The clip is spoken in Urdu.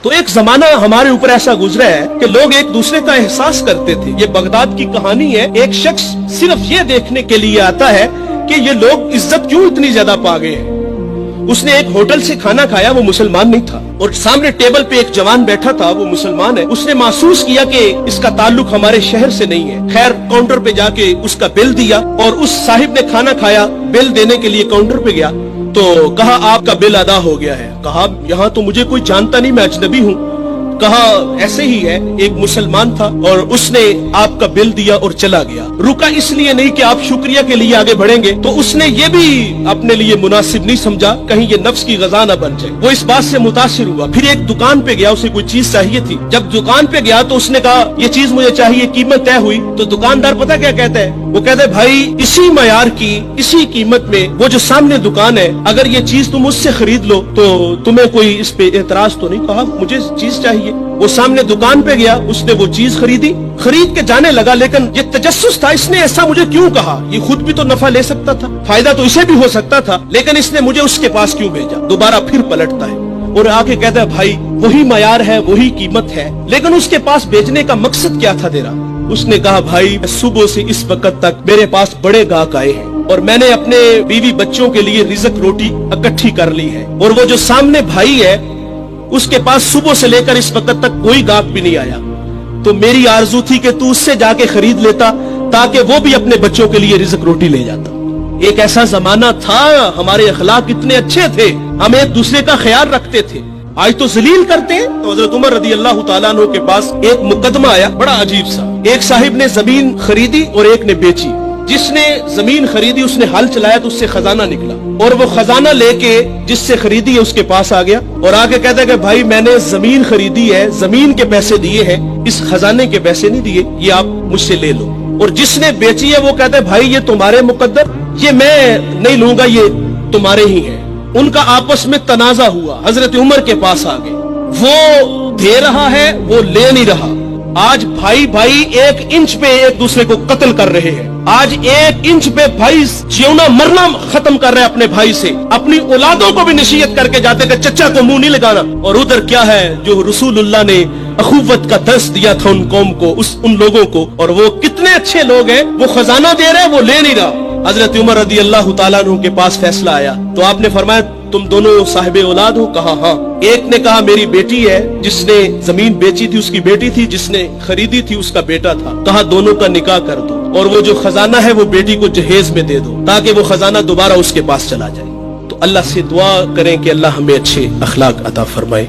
تو ایک زمانہ ہمارے اوپر ایسا گزرا ہے کہ لوگ ایک دوسرے کا احساس کرتے تھے. یہ بغداد کی کہانی ہے. ایک شخص صرف یہ دیکھنے کے لیے آتا ہے کہ یہ لوگ عزت کیوں اتنی زیادہ پا گئے ہیں. اس نے ایک ہوٹل سے کھانا کھایا, وہ مسلمان نہیں تھا, اور سامنے ٹیبل پہ ایک جوان بیٹھا تھا, وہ مسلمان ہے. اس نے محسوس کیا کہ اس کا تعلق ہمارے شہر سے نہیں ہے. خیر کاؤنٹر پہ جا کے اس کا بل دیا, اور اس صاحب نے کھانا کھایا, بل دینے کے لیے کاؤنٹر پہ گیا تو کہا آپ کا بل ادا ہو گیا ہے. کہا یہاں تو مجھے کوئی جانتا نہیں, میں اجنبی ہوں. کہا ایسے ہی ہے, ایک مسلمان تھا اور اس نے آپ کا بل دیا اور چلا گیا. رکا اس لیے نہیں کہ آپ شکریہ کے لیے آگے بڑھیں گے, تو اس نے یہ بھی اپنے لیے مناسب نہیں سمجھا کہیں یہ نفس کی غذا نہ بن جائے. وہ اس بات سے متاثر ہوا. پھر ایک دکان پہ گیا, اسے کوئی چیز چاہیے تھی. جب دکان پہ گیا تو اس نے کہا یہ چیز مجھے چاہیے, قیمت طے ہوئی. تو دکاندار پتہ کیا کہتا ہے, وہ کہتا ہے بھائی اسی معیار کی اسی قیمت میں وہ جو سامنے دکان ہے, اگر یہ چیز تم اس سے خرید لو تو تمہیں کوئی اس پہ اعتراض تو نہیں. کہا مجھے چیز چاہیے. وہ سامنے دکان پہ گیا, اس نے وہ چیز خریدی, خرید کے جانے لگا. لیکن یہ تجسس تھا, اس نے ایسا مجھے کیوں کہا, یہ خود بھی تو نفع لے سکتا تھا, فائدہ تو اسے بھی ہو سکتا تھا, لیکن اس نے مجھے اس کے پاس کیوں بھیجا. دوبارہ پھر پلٹتا ہے اور آ کے کہتا ہے بھائی وہی معیار ہے, وہی قیمت ہے, لیکن اس کے پاس بھیجنے کا مقصد کیا تھا تیرا. اس نے کہا بھائی صبح سے اس وقت تک میرے پاس بڑے گاہک آئے ہیں اور میں نے اپنے بیوی بچوں کے لیے رزق روٹی اکٹھی کر لی ہے, اور وہ جو سامنے بھائی ہے اس کے پاس صبح سے لے کر اس وقت تک کوئی گاہک بھی نہیں آیا. تو میری آرزو تھی کہ تو اس سے جا کے خرید لیتا تاکہ وہ بھی اپنے بچوں کے لیے رزق روٹی لے جاتا. ایک ایسا زمانہ تھا, ہمارے اخلاق اتنے اچھے تھے, ہم ایک دوسرے کا خیال رکھتے تھے. آج تو ذلیل کرتے ہیں. تو حضرت عمر رضی اللہ تعالیٰ عنہ کے پاس ایک مقدمہ آیا بڑا عجیب سا. ایک صاحب نے زمین خریدی اور ایک نے بیچی. جس نے زمین خریدی اس نے ہل چلایا تو اس سے خزانہ نکلا, اور وہ خزانہ لے کے جس سے خریدی ہے اس کے پاس آ گیا اور آ کے کہتا ہے کہ بھائی میں نے زمین خریدی ہے, زمین کے پیسے دیے ہیں, اس خزانے کے پیسے نہیں دیے, یہ آپ مجھ سے لے لو. اور جس نے بیچی ہے وہ کہتا ہے بھائی یہ تمہارے مقدر, یہ میں نہیں لوں گا, یہ تمہارے ہی ہیں. ان کا آپس میں تنازع ہوا, حضرت عمر کے پاس آ گئے. وہ دے رہا ہے, وہ لے نہیں رہا. آج بھائی بھائی ایک انچ پہ ایک دوسرے کو قتل کر رہے ہیں. آج ایک انچ پہ بھائی جیونا مرنا ختم کر رہے ہیں اپنے بھائی سے. اپنی اولادوں کو بھی نصیحت کر کے جاتے کہ چچا کو منہ نہیں لگانا. اور ادھر کیا ہے جو رسول اللہ نے اخوت کا درس دیا تھا ان قوم کو, ان لوگوں کو, اور وہ کتنے اچھے لوگ ہیں, وہ خزانہ دے رہے, وہ لے نہیں رہا. حضرت عمر رضی اللہ تعالیٰ عنہ کے پاس فیصلہ آیا تو آپ نے فرمایا تم دونوں صاحب اولاد ہو. کہا ہاں. ایک نے کہا میری بیٹی ہے, جس نے زمین بیچی تھی اس کی بیٹی تھی, جس نے خریدی تھی اس کا بیٹا تھا. کہا دونوں کا نکاح کر دو, اور وہ جو خزانہ ہے وہ بیٹی کو جہیز میں دے دو تاکہ وہ خزانہ دوبارہ اس کے پاس چلا جائے. تو اللہ سے دعا کریں کہ اللہ ہمیں اچھے اخلاق عطا فرمائے.